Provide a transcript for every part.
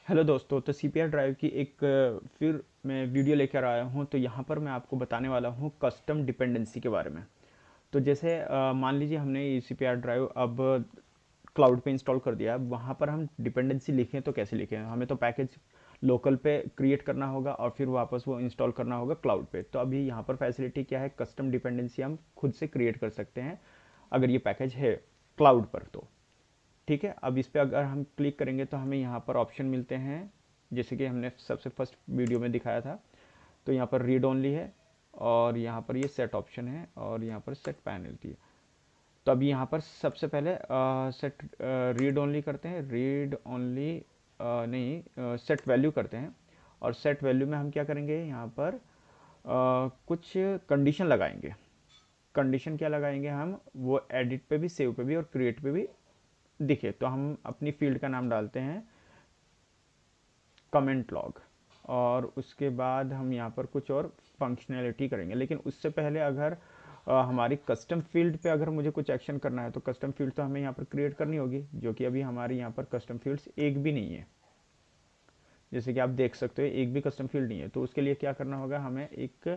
Hello दोस्तों, तो CPR drive की एक फिर मैं वीडियो लेकर आया हूँ। तो यहाँ पर मैं आपको बताने वाला हूँ कस्टम डिपेंडेंसी के बारे में। तो जैसे मान लीजिए हमने ये CPR ड्राइव अब क्लाउड पे इंस्टॉल कर दिया। अब वहाँ पर हम डिपेंडेंसी लिखें तो कैसे लिखें? हमें तो पैकेज लोकल पे क्रिएट करना होगा और फिर वापस वो इंस्टॉल करना होगा क्लाउड पे। तो अभी यहाँ पर फैसिलिटी क्या है, कस्टम डिपेंडेंसी हम खुद से क्रिएट कर सकते हैं अगर ये पैकेज है क्लाउड पर। तो ठीक है, अब इस पर अगर हम क्लिक करेंगे तो हमें यहाँ पर ऑप्शन मिलते हैं, जैसे कि हमने सबसे फर्स्ट वीडियो में दिखाया था। तो यहाँ पर रीड ओनली है और यहाँ पर ये सेट ऑप्शन है और यहाँ पर सेट पैनल्टी है। तो अभी यहाँ पर सबसे पहले सेट रीड ओनली करते हैं। रीड ओनली नहीं, सेट वैल्यू करते हैं। और सेट वैल्यू में हम क्या करेंगे, यहाँ पर कुछ कंडीशन लगाएंगे। कंडीशन क्या लगाएंगे हम, वो एडिट पे भी, सेव पे भी और क्रिएट पे भी दिखे। तो हम अपनी फील्ड का नाम डालते हैं कमेंट लॉग। और उसके बाद हम यहाँ पर कुछ और फंक्शनैलिटी करेंगे, लेकिन उससे पहले अगर हमारी कस्टम फील्ड पे अगर मुझे कुछ एक्शन करना है तो कस्टम फील्ड तो हमें यहाँ पर क्रिएट करनी होगी, जो कि अभी हमारी यहाँ पर कस्टम फील्ड्स एक भी नहीं है। जैसे कि आप देख सकते हो एक भी कस्टम फील्ड नहीं है। तो उसके लिए क्या करना होगा, हमें एक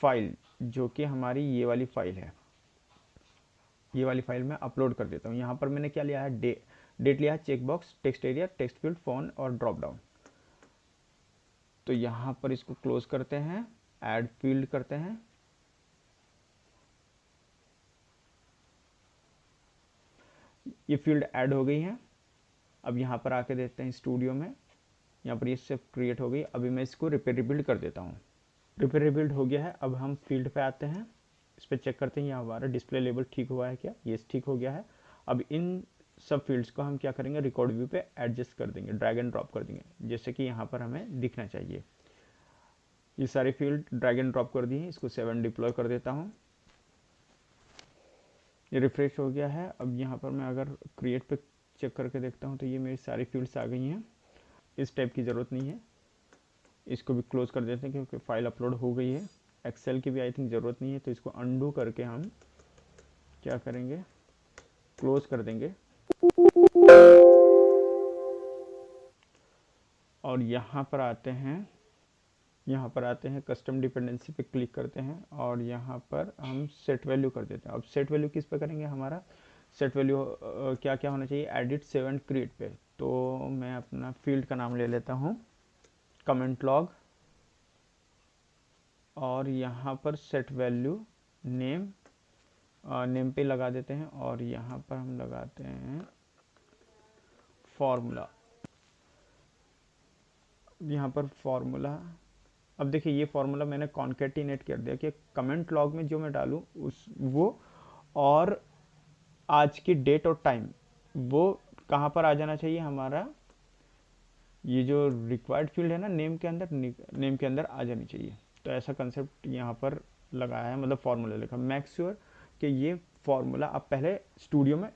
फाइल, जो कि हमारी ये वाली फाइल है, ये वाली फाइल मैं अपलोड कर देता हूँ। यहाँ पर मैंने क्या लिया है, डेट लिया है, check box, text area, text field, phone और ड्रॉप डाउन। तो यहाँ पर इसको क्लोज करते हैं, ऐड फील्ड करते हैं। ये फील्ड ऐड हो गई है। अब यहाँ पर आके देखते हैं स्टूडियो में, यहाँ पर ये सिर्फ क्रिएट हो गई। अभी मैं इसको रिपेयर रिबिल्ड कर देता हूँ। रिपेयर रिबिल्ड हो गया है। अब हम फील्ड पे आते हैं, इस पर चेक करते हैं यहाँ हमारा डिस्प्ले लेबल ठीक हुआ है क्या। ये ठीक हो गया है। अब इन सब फील्ड्स को हम क्या करेंगे, रिकॉर्ड व्यू पे एडजस्ट कर देंगे, ड्रैग एंड ड्रॉप कर देंगे, जैसे कि यहाँ पर हमें दिखना चाहिए। ये सारी फील्ड ड्रैग एंड ड्रॉप कर दी है। इसको 7 डिप्लॉय कर देता हूँ। ये रिफ्रेश हो गया है। अब यहाँ पर मैं अगर क्रिएट पे चेक करके देखता हूँ तो ये मेरी सारी फील्ड्स आ गई हैं। इस टाइप की ज़रूरत नहीं है, इसको भी क्लोज कर देते हैं क्योंकि फाइल अपलोड हो गई है। एक्सेल की भी आई थिंक ज़रूरत नहीं है, तो इसको अंडू करके हम क्या करेंगे, क्लोज कर देंगे। और यहाँ पर आते हैं, यहाँ पर आते हैं कस्टम डिपेंडेंसी पे क्लिक करते हैं और यहाँ पर हम सेट वैल्यू कर देते हैं। अब सेट वैल्यू किस पे करेंगे, हमारा सेट वैल्यू क्या क्या होना चाहिए, एडिट, सेव एंड क्रिएट पे। तो मैं अपना फील्ड का नाम ले लेता हूँ कमेंट लॉग और यहाँ पर सेट वैल्यू नेम, नेम पे लगा देते हैं और यहाँ पर हम लगाते हैं फॉर्मूला। यहाँ पर फॉर्मूला, अब देखिए ये फॉर्मूला मैंने कॉन्केटिनेट कर दिया कि कमेंट लॉग में जो मैं डालूँ उस वो, और आज की डेट और टाइम वो कहाँ पर आ जाना चाहिए, हमारा ये जो रिक्वायर्ड फील्ड है ना नेम के अंदर, नेम के अंदर आ जानी चाहिए। तो ऐसा कंसेप्ट यहाँ पर लगाया है, मतलब फार्मूला लिखा। मेक श्योर कि ये फार्मूला आप पहले स्टूडियो में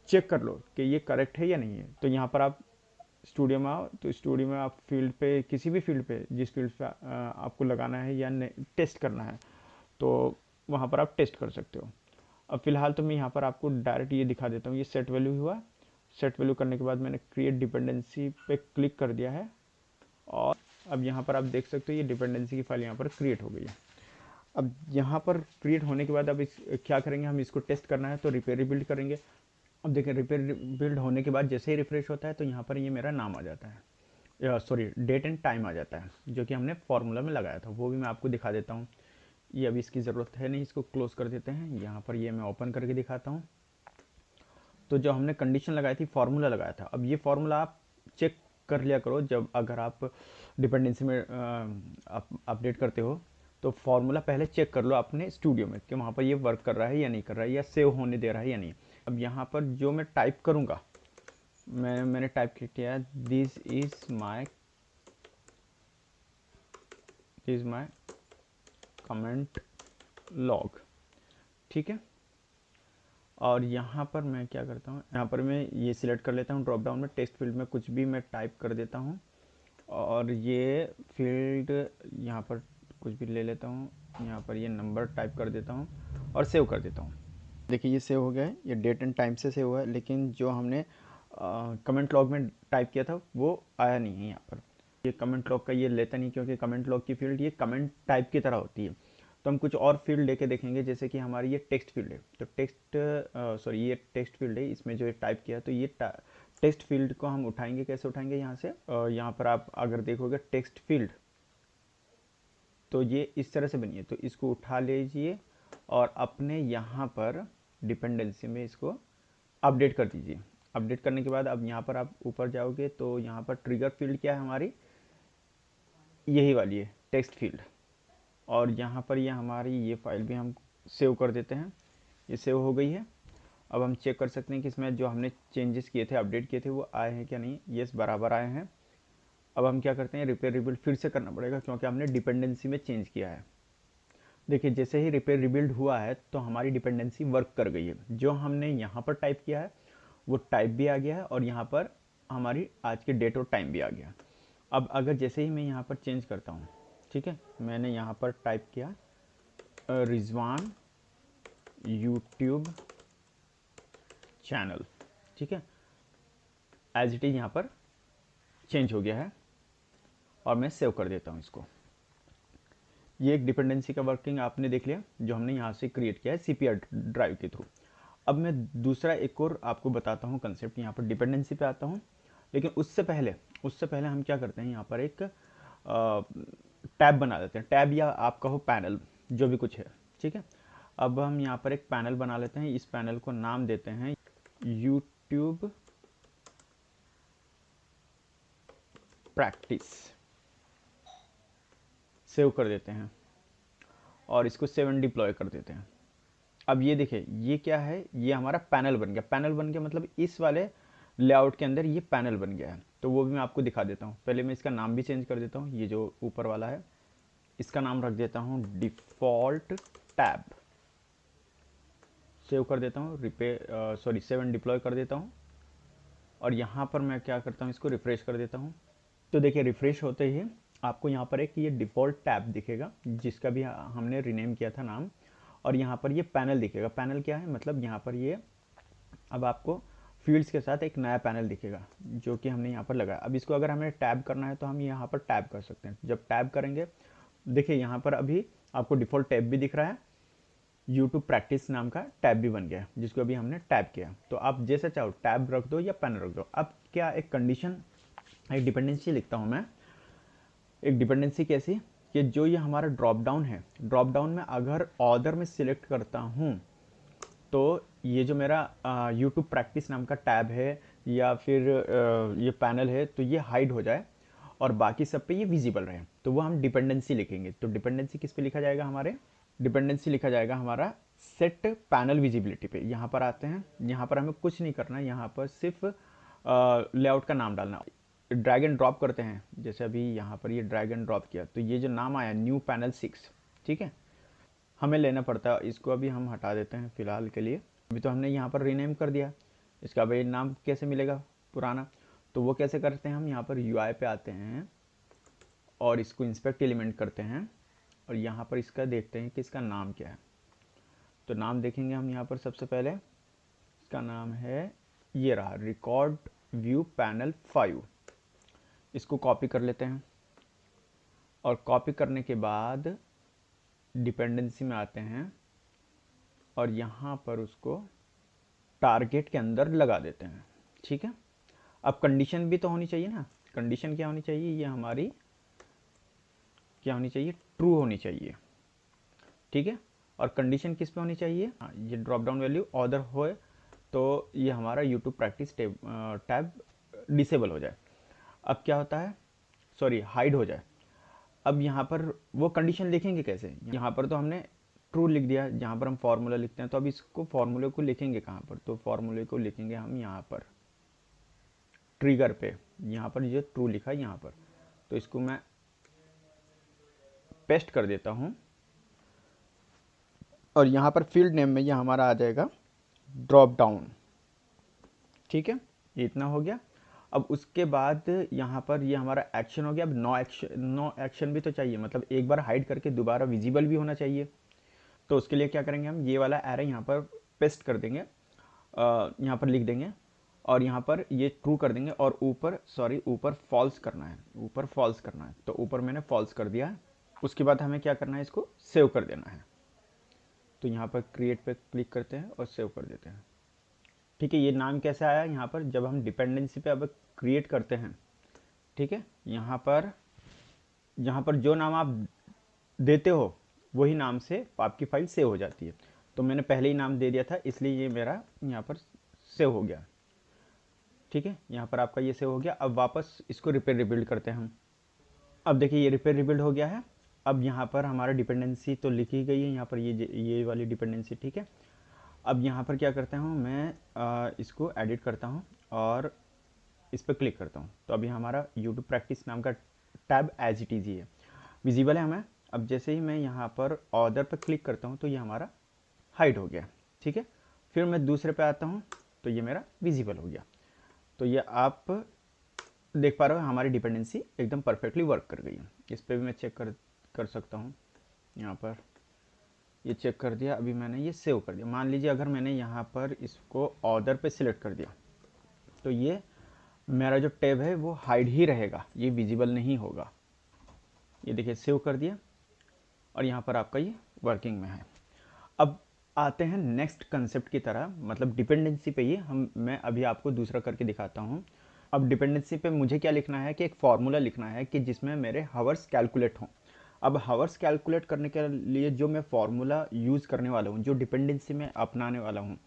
चेक कर लो कि ये करेक्ट है या नहीं है। तो यहाँ पर आप स्टूडियो में आओ, तो स्टूडियो में आप फील्ड पे, किसी भी फील्ड पे, जिस फील्ड पे आपको लगाना है या टेस्ट करना है, तो वहाँ पर आप टेस्ट कर सकते हो। अब फिलहाल तो मैं यहाँ पर आपको डायरेक्ट ये दिखा देता हूँ। ये सेट वैल्यू हुआ, सेट वैल्यू करने के बाद मैंने क्रिएट डिपेंडेंसी पे क्लिक कर दिया है और अब यहाँ पर आप देख सकते हो ये डिपेंडेंसी की फाइल यहाँ पर क्रिएट हो गई है। अब यहाँ पर क्रिएट होने के बाद अब इस क्या करेंगे, हम इसको टेस्ट करना है तो रिपेयर रिबिल्ड करेंगे। अब देखें रिपेयर बिल्ड होने के बाद जैसे ही रिफ्रेश होता है तो यहाँ पर ये मेरा नाम आ जाता है, सॉरी डेट एंड टाइम आ जाता है, जो कि हमने फार्मूला में लगाया था। वो भी मैं आपको दिखा देता हूँ। ये अभी इसकी ज़रूरत है नहीं, इसको क्लोज कर देते हैं। यहाँ पर ये मैं ओपन करके दिखाता हूँ। तो जो हमने कंडीशन लगाई थी, फार्मूला लगाया था, अब ये फार्मूला आप चेक कर लिया करो जब अगर आप डिपेंडेंसी में अपडेट करते हो। तो फार्मूला पहले चेक कर लो अपने स्टूडियो में कि वहाँ पर ये वर्क कर रहा है या नहीं कर रहा है, या सेव होने दे रहा है या नहीं। अब यहाँ पर जो मैं टाइप करूँगा, मैंने टाइप किया है this is my comment log, ठीक है। और यहाँ पर मैं क्या करता हूँ, यहाँ पर मैं ये सिलेक्ट कर लेता हूँ, ड्रॉप डाउन में टेक्स्ट फील्ड में कुछ भी मैं टाइप कर देता हूँ और ये फील्ड यहाँ पर कुछ भी ले लेता हूँ, यहाँ पर ये नंबर टाइप कर देता हूँ और सेव कर देता हूँ। देखिए ये सेव हो गया है, ये डेट एंड टाइम से सेव हुआ है। लेकिन जो हमने कमेंट लॉग में टाइप किया था वो आया नहीं है यहाँ पर। ये कमेंट लॉग का ये लेता नहीं, क्योंकि कमेंट लॉग की फील्ड ये कमेंट टाइप की तरह होती है। तो हम कुछ और फील्ड लेके देखेंगे, जैसे कि हमारी ये टेक्स्ट फील्ड है, तो ये टेक्स्ट फील्ड है, इसमें जो टाइप किया तो ये टेक्स्ट फील्ड को हम उठाएंगे। कैसे उठाएंगे? यहाँ से यहाँ पर आप अगर देखोगे टेक्स्ट फील्ड, तो ये इस तरह से बनी है, तो इसको उठा लीजिए और अपने यहाँ पर डिपेंडेंसी में इसको अपडेट कर दीजिए। अपडेट करने के बाद अब यहाँ पर आप ऊपर जाओगे तो यहाँ पर ट्रिगर फील्ड क्या है हमारी, यही वाली है टेक्स्ट फील्ड। और यहाँ पर ये हमारी ये फाइल भी हम सेव कर देते हैं, ये सेव हो गई है। अब हम चेक कर सकते हैं कि इसमें जो हमने चेंजेस किए थे, अपडेट किए थे, वो आए हैं क्या नहीं। यस, बराबर आए हैं। अब हम क्या करते हैं, रिपेयर रिबिल्ड फिर से करना पड़ेगा, क्योंकि हमने डिपेंडेंसी में चेंज किया है। देखिए जैसे ही रिपेयर रिबिल्ड हुआ है तो हमारी डिपेंडेंसी वर्क कर गई है। जो हमने यहाँ पर टाइप किया है वो टाइप भी आ गया है, और यहाँ पर हमारी आज के डेट और टाइम भी आ गया। अब अगर जैसे ही मैं यहाँ पर चेंज करता हूँ, ठीक है, मैंने यहाँ पर टाइप किया रिजवान यूट्यूब चैनल, ठीक है, एज इट इज़ यहाँ पर चेंज हो गया है, और मैं सेव कर देता हूँ इसको। ये एक डिपेंडेंसी का वर्किंग आपने देख लिया, जो हमने यहाँ से क्रिएट किया है सीपीआर ड्राइव के थ्रू। अब मैं दूसरा एक और आपको बताता हूँ कंसेप्ट, यहाँ पर डिपेंडेंसी पे आता हूँ, लेकिन उससे पहले हम क्या करते हैं, यहाँ पर एक टैब बना देते हैं, टैब या आप कहो पैनल, जो भी कुछ है, ठीक है। अब हम यहाँ पर एक पैनल बना लेते हैं, इस पैनल को नाम देते हैं यूट्यूब प्रैक्टिस, सेव कर देते हैं और इसको सेव एंड डिप्लॉय कर देते हैं। अब ये देखिए ये क्या है, ये हमारा पैनल बन गया। पैनल बन गया मतलब इस वाले लेआउट के अंदर ये पैनल बन गया है, तो वो भी मैं आपको दिखा देता हूँ। पहले मैं इसका नाम भी चेंज कर देता हूँ, ये जो ऊपर वाला है इसका नाम रख देता हूँ डिफ़ॉल्ट टैब, सेव कर देता हूँ, सेव एंड डिप्लॉय कर देता हूँ, और यहाँ पर मैं क्या करता हूँ, इसको रिफ्रेश कर देता हूँ। तो देखिए रिफ्रेश होते ही आपको यहाँ पर एक ये डिफ़ॉल्ट टैब दिखेगा, जिसका भी हमने रीनेम किया था नाम, और यहाँ पर ये पैनल दिखेगा। पैनल क्या है, मतलब यहाँ पर ये अब आपको फील्ड्स के साथ एक नया पैनल दिखेगा, जो कि हमने यहाँ पर लगाया। अब इसको अगर हमें टैब करना है तो हम यहाँ पर टैब कर सकते हैं। जब टैब करेंगे, देखिए यहाँ पर अभी आपको डिफ़ॉल्ट टैब भी दिख रहा है, यूट्यूब प्रैक्टिस नाम का टैब भी बन गया, जिसको अभी हमने टैब किया। तो आप जैसे चाहो टैब रख दो या पैनल रख दो। अब क्या एक कंडीशन, एक डिपेंडेंसी लिखता हूँ मैं। एक डिपेंडेंसी कैसी कि जो ये हमारा ड्रॉप डाउन है, ड्रॉप डाउन में अगर ऑर्डर में सिलेक्ट करता हूँ तो ये जो मेरा यूट्यूब प्रैक्टिस नाम का टैब है या फिर ये पैनल है, तो ये हाइड हो जाए और बाकी सब पे ये विजिबल रहे, तो वो हम डिपेंडेंसी लिखेंगे। तो डिपेंडेंसी किस पे लिखा जाएगा, हमारे डिपेंडेंसी लिखा जाएगा हमारा सेट पैनल विजिबिलिटी पे। यहाँ पर आते हैं, यहाँ पर हमें कुछ नहीं करना, यहाँ पर सिर्फ लेआउट का नाम डालना। ड्रैग एंड ड्रॉप करते हैं, जैसे अभी यहाँ पर ये ड्रैग एंड ड्रॉप किया तो ये जो नाम आया न्यू पैनल 6, ठीक है, हमें लेना पड़ता है। इसको अभी हम हटा देते हैं फ़िलहाल के लिए। अभी तो हमने यहाँ पर रीनेम कर दिया, इसका भाई नाम कैसे मिलेगा पुराना, तो वो कैसे करते हैं, हम यहाँ पर UI पे आते हैं और इसको इंस्पेक्ट एलिमेंट करते हैं, और यहाँ पर इसका देखते हैं कि इसका नाम क्या है। तो नाम देखेंगे हम यहाँ पर, सबसे पहले इसका नाम है, ये रहा, रिकॉर्ड व्यू पैनल 5। इसको कॉपी कर लेते हैं, और कॉपी करने के बाद डिपेंडेंसी में आते हैं और यहाँ पर उसको टारगेट के अंदर लगा देते हैं, ठीक है। अब कंडीशन भी तो होनी चाहिए ना, कंडीशन क्या होनी चाहिए, ये हमारी क्या होनी चाहिए, ट्रू होनी चाहिए, ठीक है। और कंडीशन किस पे होनी चाहिए, हाँ, ये ड्रॉप डाउन वैल्यू ऑर्डर होए तो ये हमारा यूट्यूब प्रैक्टिस टैब डिसेबल हो जाए। अब क्या होता है, सॉरी हाइड हो जाए। अब यहाँ पर वो कंडीशन लिखेंगे कैसे, यहाँ पर तो हमने ट्रू लिख दिया, जहाँ पर हम फार्मूला लिखते हैं, तो अब इसको फार्मूले को लिखेंगे कहाँ पर, तो फार्मूले को लिखेंगे हम यहाँ पर ट्रिगर पे, यहाँ पर ये ट्रू लिखा है यहाँ पर, तो इसको मैं पेस्ट कर देता हूँ, और यहाँ पर फील्ड नेम में ये हमारा आ जाएगा ड्रॉप डाउन, ठीक है, ये इतना हो गया। अब उसके बाद यहाँ पर ये हमारा एक्शन हो गया। अब नो एक्शन भी तो चाहिए, मतलब एक बार हाइड करके दोबारा विजिबल भी होना चाहिए। तो उसके लिए क्या करेंगे, हम ये वाला एरे यहाँ पर पेस्ट कर देंगे, यहाँ पर लिख देंगे और यहाँ पर ये ट्रू कर देंगे और ऊपर फॉल्स करना है, ऊपर फॉल्स करना है। तो ऊपर मैंने फॉल्स कर दिया है। उसके बाद हमें क्या करना है, इसको सेव कर देना है। तो यहाँ पर क्रिएट पे क्लिक करते हैं और सेव कर देते हैं। ठीक है, ये नाम कैसे आया यहाँ पर, जब हम डिपेंडेंसी पे अब क्रिएट करते हैं। ठीक है, यहाँ पर जो नाम आप देते हो वही नाम से आपकी फाइल सेव हो जाती है। तो मैंने पहले ही नाम दे दिया था, इसलिए ये मेरा यहाँ पर सेव हो गया। ठीक है, यहाँ पर आपका ये सेव हो गया। अब वापस इसको रिपेयर रिबिल्ड करते हैं हम। अब देखिए ये रिपेयर रिबिल्ड हो गया है। अब यहाँ पर हमारा डिपेंडेंसी तो लिखी गई है, यहाँ पर ये वाली डिपेंडेंसी। ठीक है, अब यहाँ पर क्या करता हूँ मैं, इसको एडिट करता हूँ और इस पर क्लिक करता हूँ। तो अभी हमारा यूट्यूब प्रैक्टिस नाम का टैब एज इट इज़ ही है, विजिबल है हमें। अब जैसे ही मैं यहाँ पर ऑर्डर पर क्लिक करता हूँ तो ये हमारा हाइड हो गया। ठीक है, फिर मैं दूसरे पे आता हूँ तो ये मेरा विजिबल हो गया। तो ये आप देख पा रहे हो हमारी डिपेंडेंसी एकदम परफेक्टली वर्क कर गई है। इस पर भी मैं चेक कर सकता हूँ। यहाँ पर ये चेक कर दिया, अभी मैंने ये सेव कर दिया। मान लीजिए अगर मैंने यहाँ पर इसको ऑर्डर पे सिलेक्ट कर दिया तो ये मेरा जो टैब है वो हाइड ही रहेगा, ये विजिबल नहीं होगा। ये देखिए सेव कर दिया और यहाँ पर आपका ये वर्किंग में है। अब आते हैं नेक्स्ट कंसेप्ट की तरह, मतलब डिपेंडेंसी पे ही मैं अभी आपको दूसरा करके दिखाता हूँ। अब डिपेंडेंसी पे मुझे क्या लिखना है कि एक फार्मूला लिखना है कि जिसमें मेरे हावर्स कैलकुलेट हों। अब हावर्स कैलकुलेट करने के लिए जो मैं फार्मूला यूज़ करने वाला हूँ, जो डिपेंडेंसी में अपनाने वाला हूँ,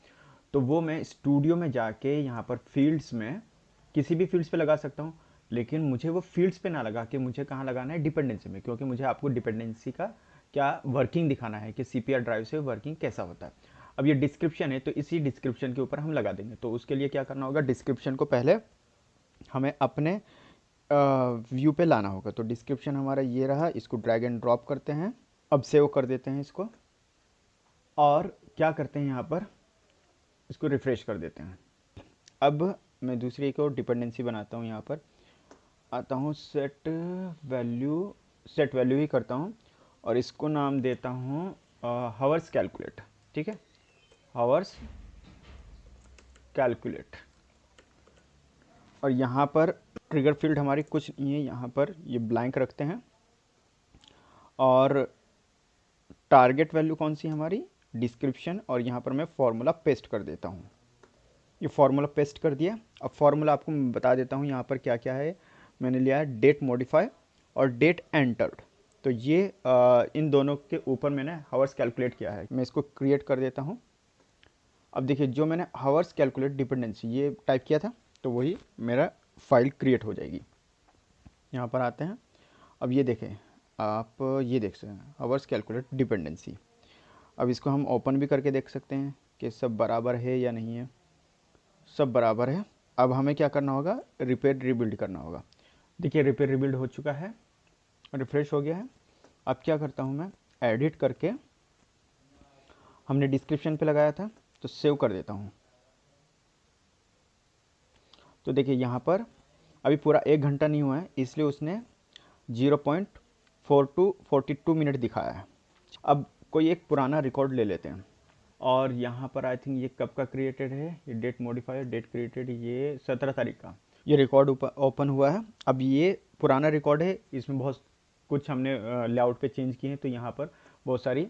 तो वो मैं स्टूडियो में जाके यहाँ पर फील्ड्स में किसी भी फील्ड्स पे लगा सकता हूँ। लेकिन मुझे वो फील्ड्स पे ना लगा के मुझे कहाँ लगाना है, डिपेंडेंसी में, क्योंकि मुझे आपको डिपेंडेंसी का क्या वर्किंग दिखाना है कि सीपीआर ड्राइव से वर्किंग कैसा होता है। अब ये डिस्क्रिप्शन है तो इसी डिस्क्रिप्शन के ऊपर हम लगा देंगे। तो उसके लिए क्या करना होगा, डिस्क्रिप्शन को पहले हमें अपने व्यू पे लाना होगा। तो डिस्क्रिप्शन हमारा ये रहा, इसको ड्रैग एंड ड्रॉप करते हैं। अब सेव कर देते हैं इसको और क्या करते हैं यहाँ पर इसको रिफ्रेश कर देते हैं। अब मैं दूसरी को डिपेंडेंसी बनाता हूँ, यहाँ पर आता हूँ सेट वैल्यू ही करता हूँ और इसको नाम देता हूँ हावर्स कैलकुलेट। ठीक है, हावर्स कैलकुलेट। और यहाँ पर ट्रिगर फील्ड हमारी कुछ नहीं है, यहाँ पर ये ब्लैंक रखते हैं। और टारगेट वैल्यू कौन सी हमारी, डिस्क्रिप्शन। और यहाँ पर मैं फार्मूला पेस्ट कर देता हूँ। ये फार्मूला पेस्ट कर दिया। अब फार्मूला आपको मैं बता देता हूँ यहाँ पर क्या क्या है। मैंने लिया है डेट मॉडिफाई और डेट एंटर्ड। तो ये इन दोनों के ऊपर मैंने हावर्स कैलकुलेट किया है। मैं इसको क्रिएट कर देता हूँ। अब देखिए जो मैंने हावर्स कैलकुलेट डिपेंडेंसी ये टाइप किया था तो वही मेरा फाइल क्रिएट हो जाएगी। यहाँ पर आते हैं। अब ये देखें, आप ये देख सकते हैं हावर्स कैलकुलेट डिपेंडेंसी। अब इसको हम ओपन भी करके देख सकते हैं कि सब बराबर है या नहीं है। सब बराबर है। अब हमें क्या करना होगा, रिपेयर रिबिल्ड करना होगा। देखिए रिपेयर रिबिल्ड हो चुका है, रिफ्रेश हो गया है। अब क्या करता हूँ मैं, एडिट करके हमने डिस्क्रिप्शन पे लगाया था तो सेव कर देता हूँ। तो देखिए यहाँ पर अभी पूरा 1 घंटा नहीं हुआ है, इसलिए उसने 0.42 मिनट दिखाया है। अब कोई एक पुराना रिकॉर्ड ले लेते हैं और यहाँ पर आई थिंक ये कब का क्रिएटेड है, ये डेट मॉडिफायर डेट क्रिएटेड, ये 17 तारीख का ये रिकॉर्ड ओपन हुआ है। अब ये पुराना रिकॉर्ड है, इसमें बहुत कुछ हमने लेआउट पे चेंज किए हैं, तो यहाँ पर बहुत सारी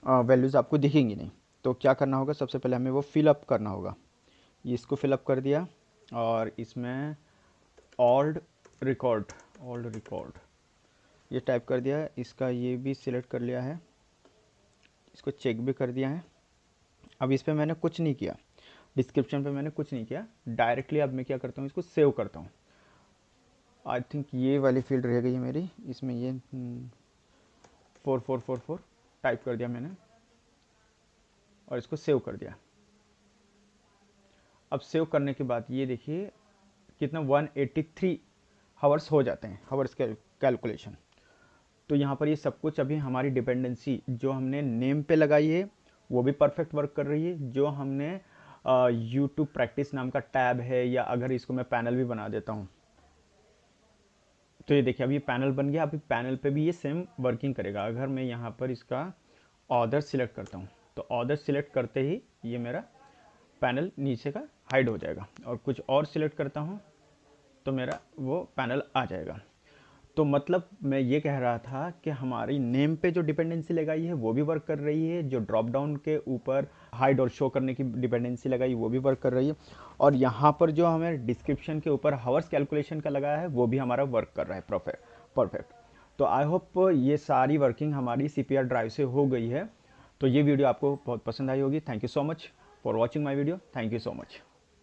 वैल्यूज़ आपको दिखेंगी नहीं। तो क्या करना होगा, सबसे पहले हमें वो फिलअप करना होगा। ये इसको फिलअप कर दिया और इसमें ओल्ड रिकॉर्ड ये टाइप कर दिया है। इसका ये भी सिलेक्ट कर लिया है, इसको चेक भी कर दिया है। अब इस पर मैंने कुछ नहीं किया, डिस्क्रिप्शन पे मैंने कुछ नहीं किया, डायरेक्टली अब मैं क्या करता हूँ, इसको सेव करता हूँ। आई थिंक ये वाली फील्ड रह गई है मेरी, इसमें ये 4444 टाइप कर दिया मैंने और इसको सेव कर दिया। अब सेव करने के बाद ये देखिए कितना 183 हावर्स हो जाते हैं, हावर्स कैलकुलेशन। तो यहाँ पर ये सब कुछ अभी हमारी डिपेंडेंसी जो हमने नेम पे लगाई है वो भी परफेक्ट वर्क कर रही है। जो हमने यूट्यूब प्रैक्टिस नाम का टैब है, या अगर इसको मैं पैनल भी बना देता हूँ तो ये देखिए अभी पैनल बन गया। अभी पैनल पे भी ये सेम वर्किंग करेगा। अगर मैं यहाँ पर इसका ऑर्डर सिलेक्ट करता हूँ तो ऑर्डर सिलेक्ट करते ही ये मेरा पैनल नीचे का हाइड हो जाएगा, और कुछ और सिलेक्ट करता हूँ तो मेरा वो पैनल आ जाएगा। तो मतलब मैं ये कह रहा था कि हमारी नेम पे जो डिपेंडेंसी लगाई है वो भी वर्क कर रही है, जो ड्रॉप डाउन के ऊपर हाइड और शो करने की डिपेंडेंसी लगाई वो भी वर्क कर रही है, और यहाँ पर जो हमें डिस्क्रिप्शन के ऊपर हावर्स कैलकुलेशन का लगाया है वो भी हमारा वर्क कर रहा है परफेक्ट। तो आई होप ये सारी वर्किंग हमारी CPR ड्राइव से हो गई है। तो ये वीडियो आपको बहुत पसंद आई होगी। Thank you so much for watching my video. Thank you so much.